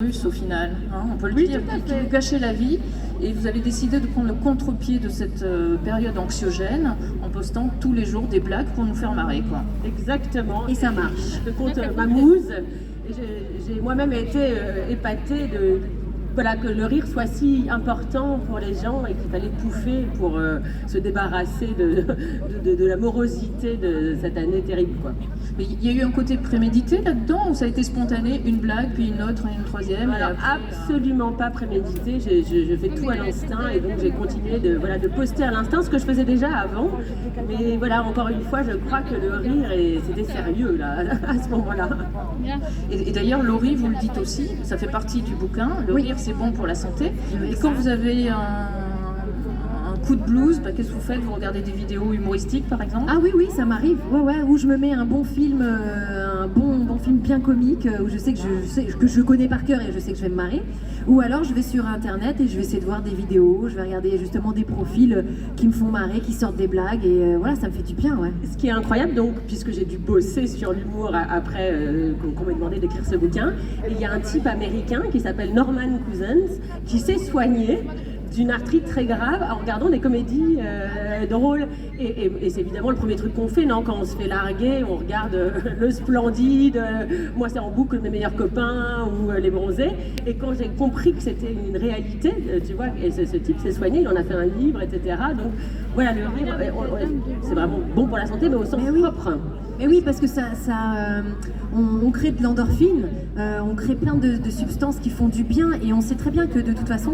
Russe au final, hein, on peut le Oui, dire, tout à qui fait. vous gâchait la vie, et vous avez décidé de prendre le contre-pied de cette période anxiogène en postant tous les jours des blagues pour nous faire marrer, quoi. Exactement. Et ça marche. Le compte m'amuse. Et j'ai moi-même été épatée voilà, que le rire soit si important pour les gens et qu'il fallait pouffer pour se débarrasser de la morosité de cette année terrible, quoi. Mais il y a eu un côté prémédité là-dedans, ou ça a été spontané, une blague, puis une autre, une troisième? Alors, absolument pas prémédité, je fais tout à l'instinct et donc j'ai continué de poster à l'instinct, ce que je faisais déjà avant. Mais voilà, encore une fois, je crois que le rire, c'était sérieux là, à ce moment-là. Et d'ailleurs, Laurie, vous le dites aussi, ça fait partie du bouquin, le rire c'est bon pour la santé. Et quand vous avez un coup de blues, qu'est-ce que vous faites? Vous regardez des vidéos humoristiques par exemple? Ah oui, ça m'arrive, ouais, où je me mets un bon film, un bon film bien comique, où je sais que je connais par cœur et je sais que je vais me marrer. Ou alors je vais sur internet et je vais essayer de voir des vidéos, je vais regarder justement des profils qui me font marrer, qui sortent des blagues, et voilà, ça me fait du bien, ouais. Ce qui est incroyable, donc, puisque j'ai dû bosser sur l'humour après qu'on m'ait demandé d'écrire ce bouquin, il y a un type américain qui s'appelle Norman Cousins qui s'est soigné d'une arthrite très grave en regardant des comédies drôles. Et c'est évidemment le premier truc qu'on fait, non? Quand on se fait larguer, on regarde Le Splendide, moi c'est en boucle Mes meilleurs copains ou Les Bronzés. Et quand j'ai compris que c'était une réalité, tu vois, et ce type s'est soigné, il en a fait un livre, etc. Donc voilà, le rire, c'est vraiment bon pour la santé, mais au sens propre. Mais oui, parce que on crée de l'endorphine, on crée plein de substances qui font du bien, et on sait très bien que de toute façon,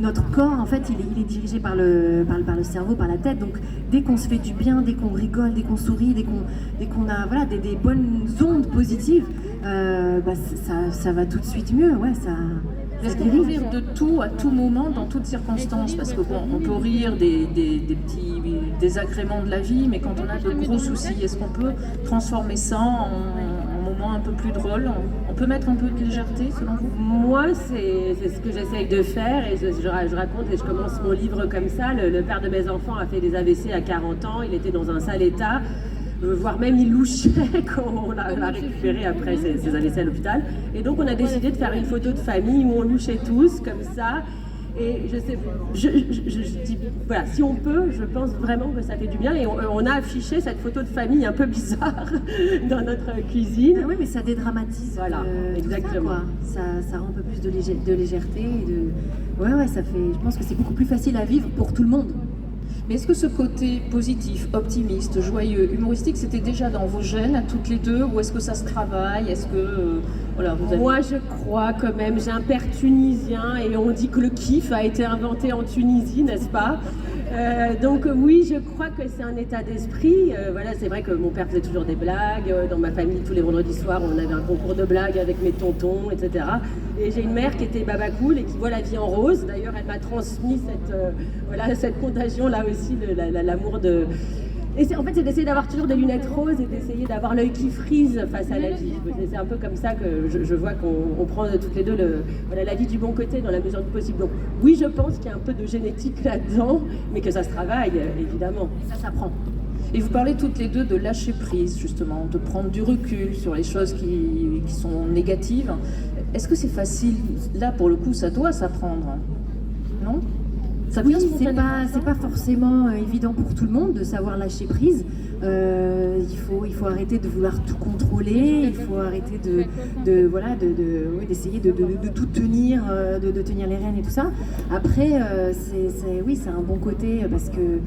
notre corps, en fait, il est dirigé par le cerveau, par la tête. Donc, dès qu'on se fait du bien, dès qu'on rigole, dès qu'on sourit, dès qu'on a voilà, des bonnes ondes positives, ça va tout de suite mieux, ouais, ça... Est-ce qu'on peut rire de tout, à tout moment, dans toutes circonstances? Parce que bon, on peut rire des petits désagréments de la vie, mais quand on a de gros soucis, est-ce qu'on peut transformer ça en moment un peu plus drôle? On peut mettre un peu de légèreté, selon vous? Moi, c'est ce que j'essaye de faire, et je raconte, et je commence mon livre comme ça. Le père de mes enfants a fait des AVC à 40 ans, il était dans un sale état. Voire même il louchait quand on l'a récupéré après ses AVC à l'hôpital. Et donc on a décidé de faire une photo de famille où on louchait tous comme ça. Et je dis, voilà, si on peut, je pense vraiment que ça fait du bien. Et on a affiché cette photo de famille un peu bizarre dans notre cuisine. Ah oui, mais ça dédramatise. Voilà, exactement. Ça rend un peu plus de légèreté. Ouais, ça fait. Je pense que c'est beaucoup plus facile à vivre pour tout le monde. Mais est-ce que ce côté positif, optimiste, joyeux, humoristique, c'était déjà dans vos gènes à toutes les deux, ou est-ce que ça se travaille? Est-ce que voilà, vous avez... Moi, je crois quand même. J'ai un père tunisien et on dit que le kiff a été inventé en Tunisie, n'est-ce pas? Donc oui, je crois que c'est un état d'esprit. Voilà, c'est vrai que mon père faisait toujours des blagues. Dans ma famille, tous les vendredis soirs, on avait un concours de blagues avec mes tontons, etc. Et j'ai une mère qui était babacool et qui voit la vie en rose. D'ailleurs, elle m'a transmis cette contagion là aussi de l'amour de... Et en fait, c'est d'essayer d'avoir toujours des lunettes roses et d'essayer d'avoir l'œil qui frise face à la vie. C'est un peu comme ça que je vois qu'on prend toutes les deux la vie du bon côté dans la mesure du possible. Donc oui, je pense qu'il y a un peu de génétique là-dedans, mais que ça se travaille, évidemment. Ça s'apprend. Et vous parlez toutes les deux de lâcher prise, justement, de prendre du recul sur les choses qui sont négatives. Est-ce que c'est facile? Là, pour le coup, ça doit s'apprendre, non? Oui, c'est pas forcément évident pour tout le monde de savoir lâcher prise. Il faut arrêter de vouloir tout contrôler, il faut arrêter d'essayer de tout tenir, de tenir les rênes et tout ça. Après, c'est un bon côté parce que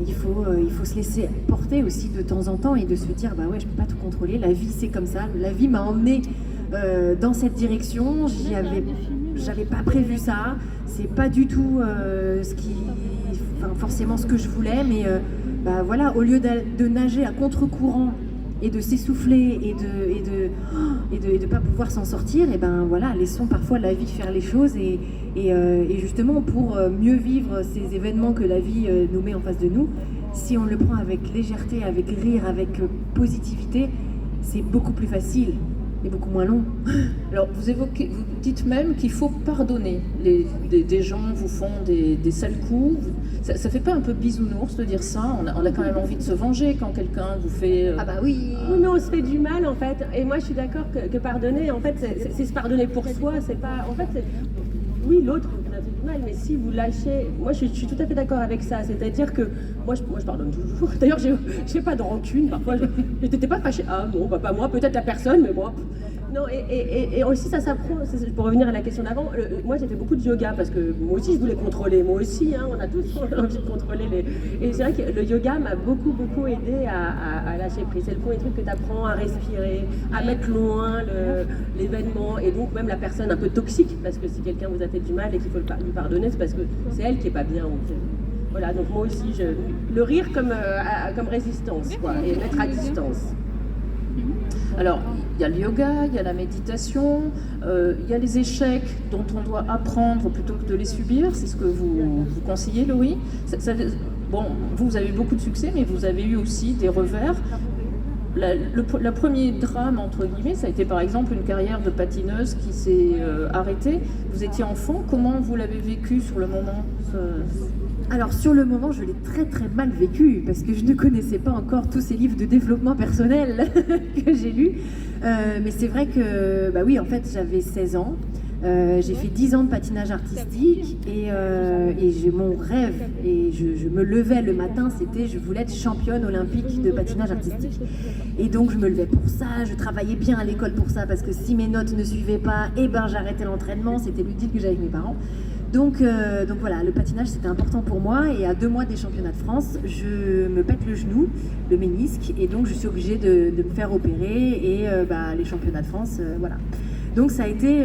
il faut se laisser porter aussi de temps en temps et de se dire bah ouais, je peux pas tout contrôler, la vie c'est comme ça, la vie m'a emmené dans cette direction, j'avais pas prévu ça, c'est pas du tout forcément ce que je voulais, mais voilà, au lieu de nager à contre-courant et de s'essouffler et de pas pouvoir s'en sortir, et ben voilà, laissons parfois la vie faire les choses et justement pour mieux vivre ces événements que la vie nous met en face de nous, si on le prend avec légèreté, avec rire, avec positivité, c'est beaucoup plus facile. est beaucoup moins long. Alors vous dites même qu'il faut pardonner. Des gens vous font des sales coups. Ça fait pas un peu bisounours de dire ça? On a quand même envie de se venger quand quelqu'un vous fait... Ah bah oui. Mais on se fait du mal en fait. Et moi je suis d'accord que pardonner, en fait, c'est se pardonner pour soi. C'est pas. En fait, oui, l'autre vous a fait du mal, mais si vous lâchez. Moi je suis tout à fait d'accord avec ça. C'est-à-dire que moi je pardonne toujours. D'ailleurs, j'ai pas de rancune. Parfois, je t'étais pas fâchée. Ah non, bah, pas moi, peut-être la personne, mais moi. Non, et aussi ça s'apprend, pour revenir à la question d'avant, moi j'ai fait beaucoup de yoga parce que moi aussi je voulais contrôler, moi aussi, hein, on a tous envie de contrôler Et c'est vrai que le yoga m'a beaucoup aidé à lâcher prise. C'est le premier truc que tu apprends à respirer, à mettre loin l'événement et donc même la personne un peu toxique, parce que si quelqu'un vous a fait du mal et qu'il faut lui pardonner, c'est parce que c'est elle qui est pas bien. Voilà, donc moi aussi, le rire comme résistance, quoi, et mettre à distance. Alors, il y a le yoga, il y a la méditation, il y a les échecs dont on doit apprendre plutôt que de les subir. C'est ce que vous conseillez, Laurie. Bon, vous avez eu beaucoup de succès, mais vous avez eu aussi des revers. Le premier drame, entre guillemets, ça a été par exemple une carrière de patineuse qui s'est arrêtée. Vous étiez enfant, comment vous l'avez vécu sur le moment? Alors sur le moment, je l'ai très mal vécu parce que je ne connaissais pas encore tous ces livres de développement personnel que j'ai lus. Mais c'est vrai que, bah oui, en fait, j'avais 16 ans. J'ai fait 10 ans de patinage artistique et mon rêve, et je me levais le matin, c'était je voulais être championne olympique de patinage artistique. Et donc je me levais pour ça, je travaillais bien à l'école pour ça parce que si mes notes ne suivaient pas, eh ben j'arrêtais l'entraînement, c'était le deal que j'avais avec mes parents. Donc voilà, le patinage c'était important pour moi et à 2 mois des championnats de France, je me pète le genou, le ménisque, et donc je suis obligée de me faire opérer et les championnats de France, voilà. Donc ça a été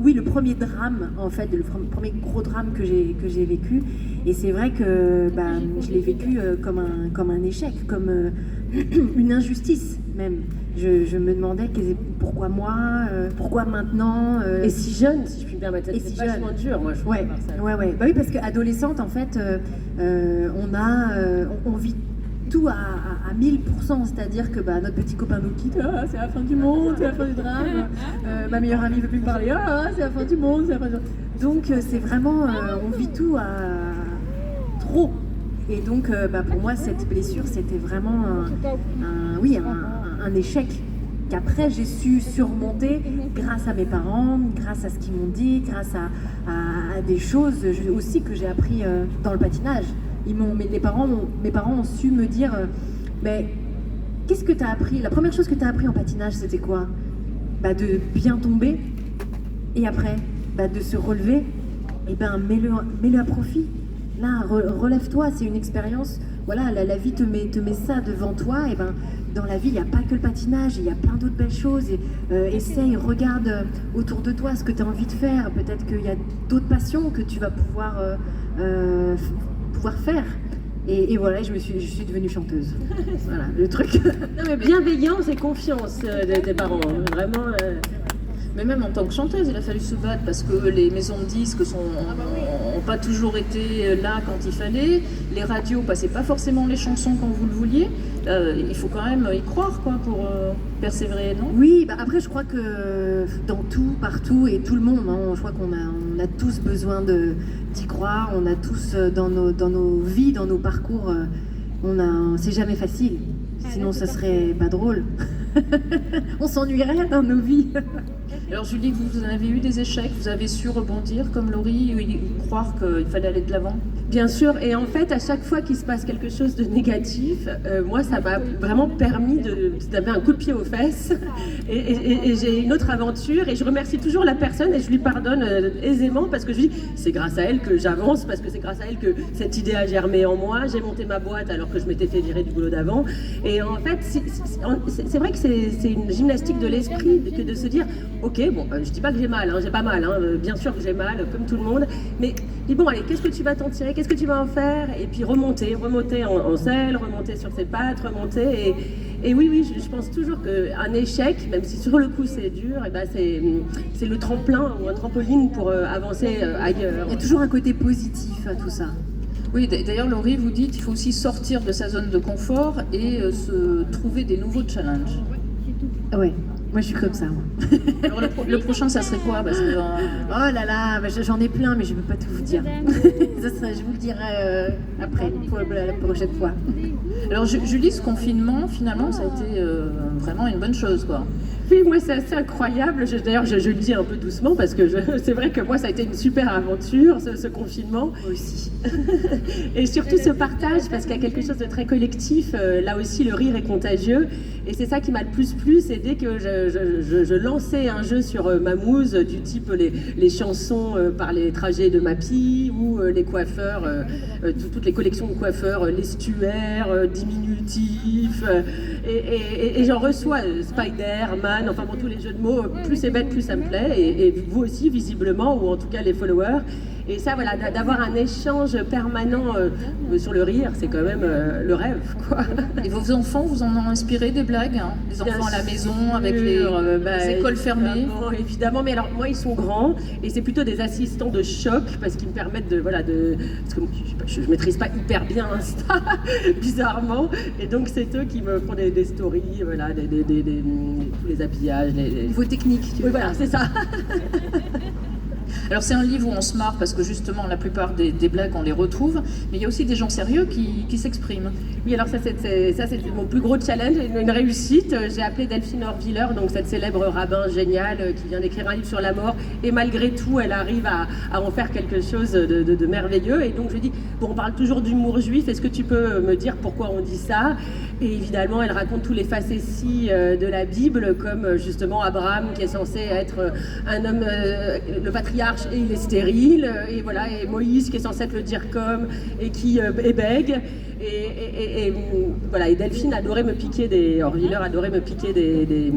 le premier drame en fait, le premier gros drame que j'ai vécu, et c'est vrai que je l'ai vécu comme un échec, comme une injustice même. Je me demandais pourquoi moi, pourquoi maintenant. Et si jeune, si je puis me permettre, c'est vachement dur, moi je trouve. Ouais. Bah oui, parce qu'adolescente, en fait, on vit tout à 1000%, c'est-à-dire que notre petit copain nous quitte, c'est la fin du monde, c'est la fin du drame, ma meilleure amie ne veut plus me parler, c'est la fin du monde, c'est la fin du monde. Donc c'est vraiment, on vit tout à trop. Et donc pour moi, cette blessure, c'était vraiment un échec qu'après j'ai su surmonter grâce à mes parents, grâce à ce qu'ils m'ont dit, grâce à des choses aussi que j'ai appris dans le patinage. Mes parents ont su me dire mais qu'est-ce que tu as appris? La première chose que tu as appris en patinage, c'était quoi? De bien tomber, et après de se relever, et mets-le à profit. Là, relève-toi, c'est une expérience. Voilà, la vie te met ça devant toi, et dans la vie, il n'y a pas que le patinage, il y a plein d'autres belles choses. Essaye, regarde autour de toi ce que tu as envie de faire. Peut-être qu'il y a d'autres passions que tu vas pouvoir faire. Et voilà, je suis devenue chanteuse. Voilà, le truc. Non mais bienveillance et confiance des parents, vraiment. Mais même en tant que chanteuse, il a fallu se battre parce que les maisons de disques n'ont pas toujours été là quand il fallait. Les radios passaient pas forcément les chansons quand vous le vouliez. Il faut quand même y croire, quoi, pour persévérer, non? Oui, après je crois que dans tout, partout et tout le monde, je crois qu'on a tous besoin d'y croire. On a tous dans nos vies, dans nos parcours, c'est jamais facile. Sinon ça serait pas drôle. On s'ennuierait dans nos vies. Alors Julie, vous en avez eu des échecs, vous avez su rebondir comme Laurie, ou croire qu'il fallait aller de l'avant? Bien sûr, et en fait à chaque fois qu'il se passe quelque chose de négatif, moi ça m'a vraiment permis de taper un coup de pied aux fesses, et j'ai une autre aventure, et je remercie toujours la personne et je lui pardonne aisément, parce que je dis c'est grâce à elle que j'avance, parce que c'est grâce à elle que cette idée a germé en moi. J'ai monté ma boîte alors que je m'étais fait virer du boulot d'avant, et en fait c'est vrai que c'est une gymnastique de l'esprit que de se dire ok, bon, je dis pas que j'ai mal, j'ai pas mal, bien sûr que j'ai mal, comme tout le monde, mais dis bon, allez, qu'est-ce que tu vas t'en tirer, qu'est-ce que tu vas en faire? Et puis remonter en selle, remonter sur ses pattes, remonter, et oui, je pense toujours qu'un échec, même si sur le coup c'est dur, c'est le tremplin ou un trampoline pour avancer ailleurs. Il y a toujours un côté positif à tout ça. Oui, d'ailleurs Laurie, vous dites qu'il faut aussi sortir de sa zone de confort et se trouver des nouveaux challenges. Ouais. Moi, je suis comme ça, moi. Alors le prochain, ça serait quoi? Parce que, Oh là là, bah, j'en ai plein, mais je ne peux pas tout vous dire. Je vous le dirai après, pour la prochaine fois. Alors Julie, ce confinement, finalement, ça a été vraiment une bonne chose, quoi. Oui, moi c'est assez incroyable. D'ailleurs, je le dis un peu doucement parce que c'est vrai que moi ça a été une super aventure, ce confinement. Moi aussi. Et surtout ce partage parce qu'il y a quelque chose de très collectif. Là aussi, le rire est contagieux. Et c'est ça qui m'a le plus plu, c'est dès que je lançais un jeu sur Mamouze du type les chansons par les trajets de Mappy ou les coiffeurs, toutes les collections de coiffeurs, l'estuaire, diminutif. Et j'en reçois Spider-Man, enfin bon, tous les jeux de mots, plus c'est bête, plus ça me plaît. Et vous aussi, visiblement, ou en tout cas les followers. Et ça, voilà, d'avoir un échange permanent sur le rire, c'est quand même le rêve, quoi. Et vos enfants vous en ont inspiré des blagues, hein? Les enfants à la maison, avec les écoles fermées? Évidemment, mais alors moi, ils sont grands, et c'est plutôt des assistants de choc, parce qu'ils me permettent parce que je maîtrise pas hyper bien Insta, bizarrement, et donc c'est eux qui me font des stories, voilà, tous les habillages. Niveau technique. Oui, voilà, c'est ça. Alors c'est un livre où on se marre parce que justement la plupart des blagues on les retrouve, mais il y a aussi des gens sérieux qui s'expriment. Oui, alors ça c'est mon plus gros challenge, une réussite. J'ai appelé Delphine Orviller, donc cette célèbre rabbin géniale qui vient d'écrire un livre sur la mort, et malgré tout elle arrive à en faire quelque chose de merveilleux. Et donc je lui dis, bon, on parle toujours d'humour juif, est-ce que tu peux me dire pourquoi on dit ça? Et évidemment elle raconte tous les facéties de la Bible, comme justement Abraham qui est censé être un homme, le patriarche, et il est stérile, et voilà, et Moïse qui est censé être le dircom et qui est bègue, et voilà, et Delphine adorait me piquer Orviller adorait me piquer des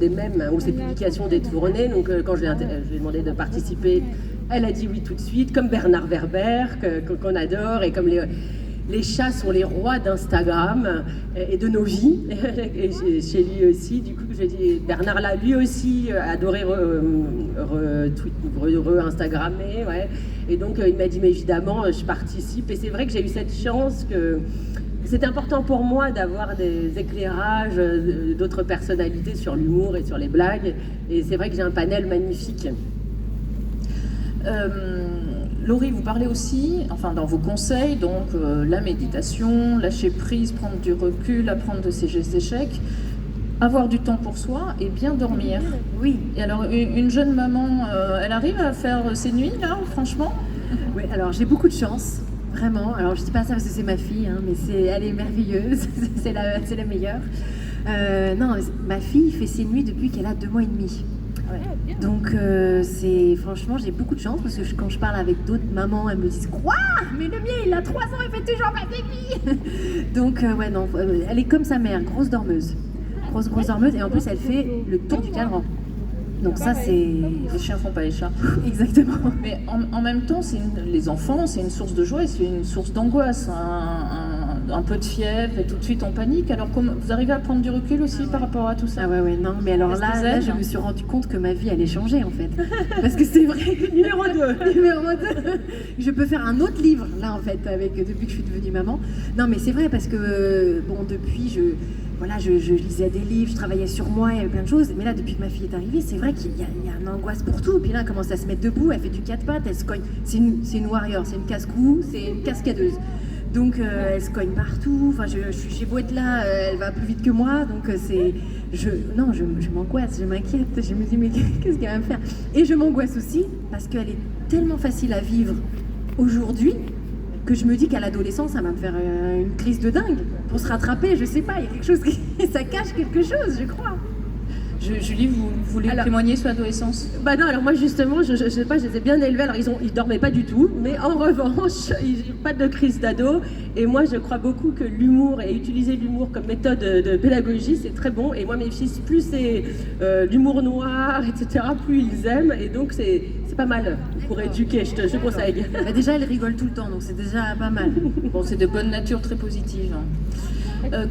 mèmes ou ses publications détournées. Donc quand je lui ai demandé de participer, elle a dit oui tout de suite, comme Bernard Werber qu'on adore, et comme les chats sont les rois d'Instagram et de nos vies, et chez lui aussi. Du coup, j'ai dit, Bernard l'a lui aussi adoré re-Instagrammer, ouais. Et donc il m'a dit, mais évidemment, je participe. Et c'est vrai que j'ai eu cette chance que c'est important pour moi d'avoir des éclairages d'autres personnalités sur l'humour et sur les blagues. Et c'est vrai que j'ai un panel magnifique. Laurie, vous parlez aussi, enfin dans vos conseils, donc la méditation, lâcher prise, prendre du recul, apprendre de ses échecs, avoir du temps pour soi et bien dormir. Oui. Et alors une jeune maman, elle arrive à faire ses nuits là, franchement? Oui, alors j'ai beaucoup de chance, vraiment. Alors je dis pas ça parce que c'est ma fille, hein, mais elle est merveilleuse, c'est la meilleure. Non, ma fille fait ses nuits depuis qu'elle a 2 mois et demi. Ouais. Donc franchement, j'ai beaucoup de chance parce que quand je parle avec d'autres mamans, elles me disent quoi? Mais le mien il a 3 ans, il fait toujours pas des nuits. Donc ouais, non, elle est comme sa mère, grosse dormeuse, grosse dormeuse, et en plus elle fait le tour du cadran. Donc ça c'est... Les chiens font pas les chats. Exactement. Mais en même temps, les enfants, c'est une source de joie et c'est une source d'angoisse. Un peu de fièvre et tout de suite on panique. Alors vous arrivez à prendre du recul aussi par rapport à tout ça? Ah ouais, non, mais alors là, je me suis rendu compte que ma vie allait changer en fait. Parce que c'est vrai. Numéro 2. Numéro 2. Je peux faire un autre livre là en fait, depuis que je suis devenue maman. Non mais c'est vrai parce que bon, depuis je lisais des livres, je travaillais sur moi, il y avait plein de choses. Mais là, depuis que ma fille est arrivée, c'est vrai qu'il y a une angoisse pour tout. Puis là, elle commence à se mettre debout, elle fait du 4 pattes, elle se cogne. C'est une warrior, c'est une casse-cou, c'est une cascadeuse. Donc elle se cogne partout, enfin j'ai beau être là, elle va plus vite que moi, donc je m'angoisse, je m'inquiète, je me dis mais qu'est-ce qu'elle va me faire? Et je m'angoisse aussi parce qu'elle est tellement facile à vivre aujourd'hui que je me dis qu'à l'adolescence ça va me faire une crise de dingue. Pour se rattraper, je sais pas, il y a quelque chose ça cache quelque chose, je crois. Julie, vous voulez témoigner sur l'adolescence? Bah non, alors moi justement, je sais pas, je les ai bien élevés, alors ils dormaient pas du tout, mais en revanche, ils n'ont pas de crise d'ado, et moi je crois beaucoup que l'humour, et utiliser l'humour comme méthode de pédagogie, c'est très bon, et moi mes fils, plus c'est l'humour noir, etc., plus ils aiment, et donc c'est pas mal pour éduquer, je te conseille. Bah déjà, elle rigole tout le temps, donc c'est déjà pas mal. Bon, c'est de bonne nature, très positive.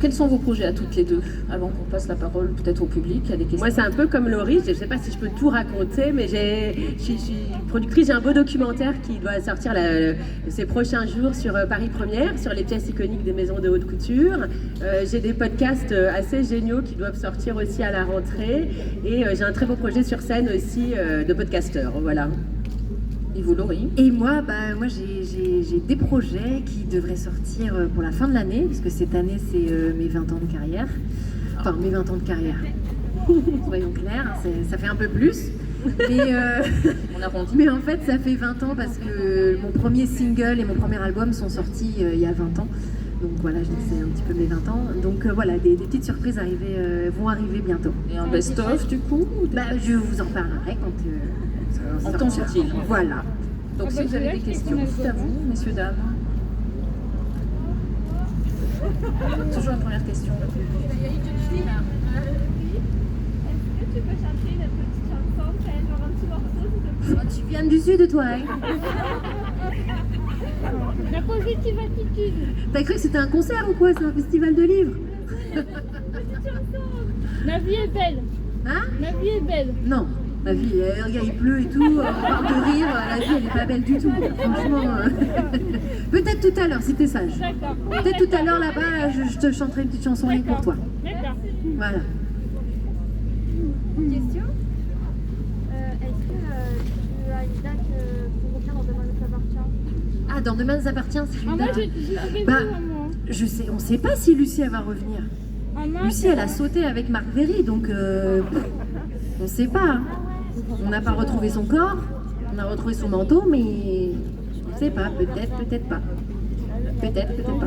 Quels sont vos projets à toutes les deux? Avant qu'on passe la parole peut-être au public, il y a des questions. Moi, c'est un peu comme Laurie, je ne sais pas si je peux tout raconter, mais je suis productrice, j'ai un beau documentaire qui doit sortir ces prochains jours sur Paris Première, sur les pièces iconiques des maisons de haute couture. J'ai des podcasts assez géniaux qui doivent sortir aussi à la rentrée, et j'ai un très beau projet sur scène aussi de podcasteur, voilà. Et vous, Laurie? Et moi, moi j'ai des projets qui devraient sortir pour la fin de l'année, puisque cette année c'est mes 20 ans de carrière. Enfin, mes 20 ans de carrière. Soyons clairs, ça fait un peu plus. Mais, On arrondit. mais en fait, ça fait 20 ans parce que mon premier single et mon premier album sont sortis il y a 20 ans. Donc voilà, c'est un petit peu mes 20 ans. Donc voilà, des petites surprises vont arriver bientôt. Et un best-of du coup? Je vous en parlerai quand ça En temps utile. Voilà. Donc si vous avez des questions, c'est à vous, messieurs, dames. Toujours la première question. Tu peux chanter une petite chanson, genre un petit morceau, s'il te plaît? Tu viens du sud, toi, hein? La positive attitude. T'as cru que c'était un concert ou quoi? C'est un festival de livres? Petite chanson. La vie est belle. Hein? La vie est belle. Non, la vie, regarde, il pleut et tout, on parle de rire, la vie, elle est pas belle du tout. Franchement, peut-être tout à l'heure, si t'es sage. D'accord. Peut-être tout à l'heure, là-bas, je te chanterai une petite chanson rien que pour toi. D'accord. Voilà. Question. Est-ce que tu as une date pour revenir dans Demain nous appartient? Ah, dans Demain nous appartient, c'est Ah, une moi, date. j'ai prévu, Bah, maman. je sais, on sait pas si Lucie, elle va revenir. Ah, mince. Lucie, elle a sauté avec Marc Véry, donc on sait pas. Hein. On n'a pas retrouvé son corps, on a retrouvé son manteau, mais on sait pas, peut-être, peut-être pas. Peut-être, peut-être pas.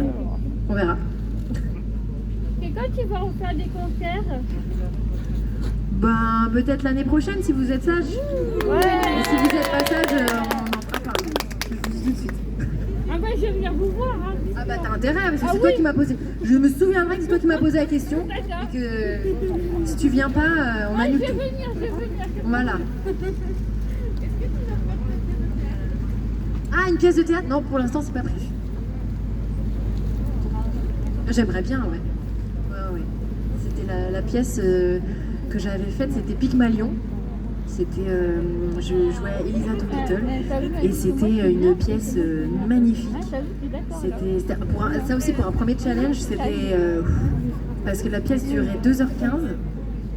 On verra. Et quand tu vas refaire des concerts? Ben, peut-être l'année prochaine, si vous êtes sage. Ouais. Et si vous êtes pas sage, on en fera pas. Je vous dis tout de suite. Ah, bah, je vais venir vous voir, hein. Ah bah t'as intérêt, parce que Ah c'est toi oui. qui m'as posé. Je me souviendrai que c'est toi qui m'as posé la question. D'accord. Et que si tu viens pas, on Ah, je annule vais tout. venir, je vais venir. Voilà. Ah, une pièce de théâtre? Non, pour l'instant, c'est pas prévu. J'aimerais bien, ouais. Ouais. C'était la pièce que j'avais faite, c'était Pygmalion. C'était, je jouais à Elisa Doolittle et c'était une pièce magnifique. C'était ça aussi pour un premier challenge, c'était parce que la pièce durait 2h15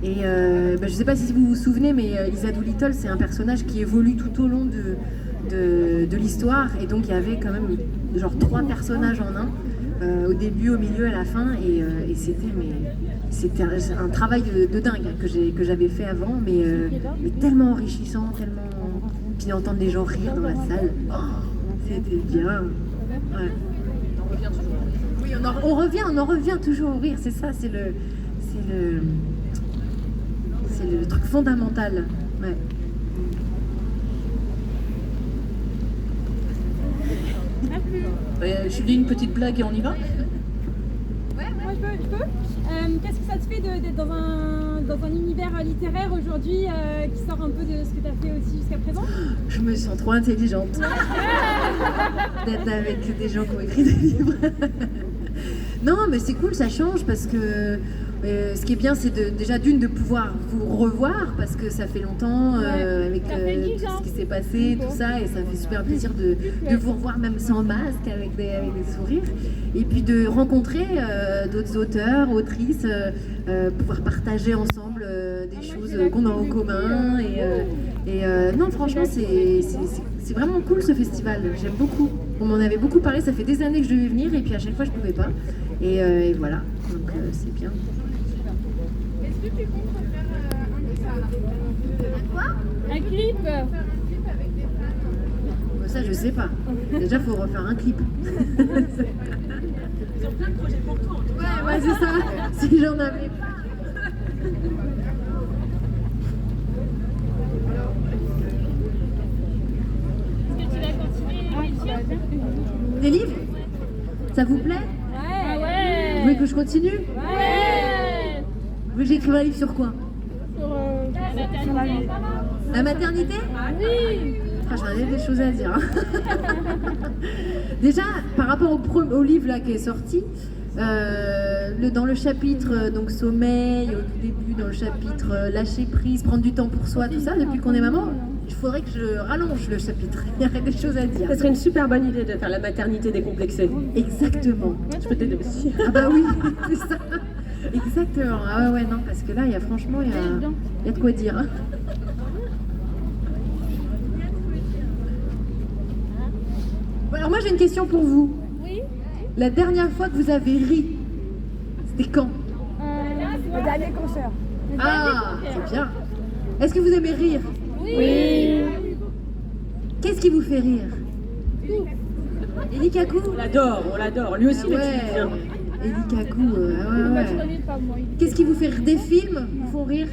et je sais pas si vous vous souvenez, mais Elisa Doolittle, c'est un personnage qui évolue tout au long de l'histoire, et donc il y avait quand même genre 3 personnages en un, au début, au milieu, à la fin, et c'était un travail de dingue que j'avais fait avant, mais tellement enrichissant, tellement... Puis d'entendre les gens rire dans la salle, c'était bien. Ouais. Oui, on en revient toujours au rire, c'est ça, c'est le truc fondamental. Ouais. Je dis une petite blague et on y va? Ouais, moi je peux. Qu'est-ce que ça te fait d'être dans un univers littéraire aujourd'hui qui sort un peu de ce que tu as fait aussi jusqu'à présent? Je me sens trop intelligente d'être avec des gens qui ont écrit des livres. Non, mais c'est cool, ça change parce que ce qui est bien, c'est déjà de pouvoir vous revoir parce que ça fait longtemps avec tout ce qui s'est passé, tout ça, et ça fait super plaisir de vous revoir même sans masque, avec des sourires, et puis de rencontrer d'autres auteurs, autrices, pouvoir partager ensemble des choses qu'on a en commun, et non, franchement, c'est vraiment cool ce festival, j'aime beaucoup. On m'en avait beaucoup parlé, ça fait des années que je devais venir, et puis à chaque fois je pouvais pas, et voilà, donc c'est bien. Est-ce que tu comptes faire Un clip. Ça, je sais pas. Déjà, faut refaire un clip. Ils ont plein de projets pour toi, en tout cas. Ouais, c'est ça. Si j'en avais pas. Est-ce que tu vas continuer Des livres? Ça vous plaît? Ah Vous ouais. voulez que je continue? Ouais. Vous voulez que j'écrive un livre sur quoi? Sur la maternité. La maternité? Oui. Ah, j'en ai des choses à dire. Hein. Déjà, par rapport au livre là qui est sorti, Dans le chapitre donc sommeil, au tout début, dans le chapitre lâcher prise, prendre du temps pour soi, tout ça, depuis qu'on est maman, il faudrait que je rallonge le chapitre. Il y aurait des choses à dire. Ça serait une super bonne idée de faire la maternité décomplexée. Exactement. Je peux t'aider aussi. Ah bah oui, c'est ça. Exactement. Ah ouais, non, parce que là, il y a franchement, il y a de quoi dire. Hein. Bon, alors moi, j'ai une question pour vous. Oui. La dernière fois que vous avez ri, c'était quand? Le dernier concert. Ah, c'est bien. Est-ce que vous aimez rire? Oui. Qu'est-ce qui vous fait rire? Eli Kaku? On l'adore. Lui aussi, il est tunisien. Eli Kaku, ouais. Qu'est-ce qui vous fait rire? Des films vous font rire?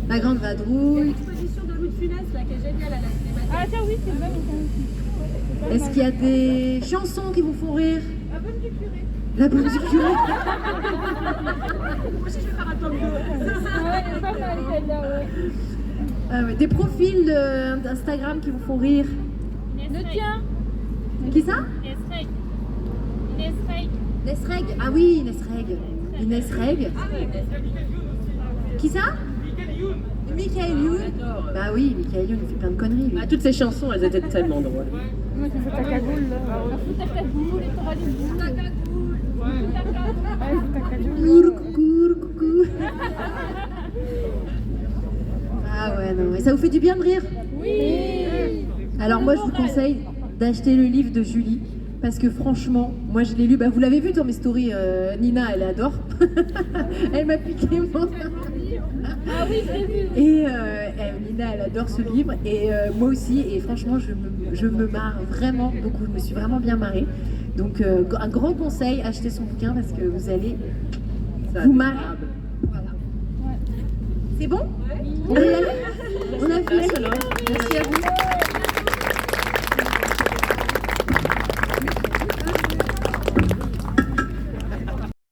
La Grande Vadrouille. L'exposition de Louis de Funès, là, qui est géniale à la cinémathèque. Ah tiens oui, c'est vrai, aussi. Est-ce qu'il y a des chansons qui vous font rire? La bonne du curé. La bonne du curé? Moi aussi, je vais faire un tome 2. Ouais, elle est pas mal celle-là, ouais. Ah ouais. Des profils d'Instagram qui vous font rire? Le tien. Qui ça? Inès Reg. Nesreg. Ah oui, Nesreg. Inès Reg. Qui ça? Michael Youn. Bah oui, Michael Youn, il fait plein de conneries. lui. Ah, toutes ces chansons, elles étaient tellement drôles. Moi, tu fais ta cagoule là. Fous ta cagoule et t'auras des boules. Ta cagoule. Ouais, ta cagoule. Coucou. Ah ouais, non. Et ça vous fait du bien de rire? Oui. Alors moi, je vous conseille d'acheter le livre de Julie. Parce que franchement, moi je l'ai lu, bah, vous l'avez vu dans mes stories, Nina elle adore, elle m'a piqué mon... Ah oui, je l'ai vu. Et Nina elle adore ce livre, et moi aussi, et franchement je me marre vraiment beaucoup, je me suis vraiment bien marrée. Donc un grand conseil, achetez son bouquin parce que vous allez vous marrer. Voilà. C'est bon? On a fini. Merci à vous.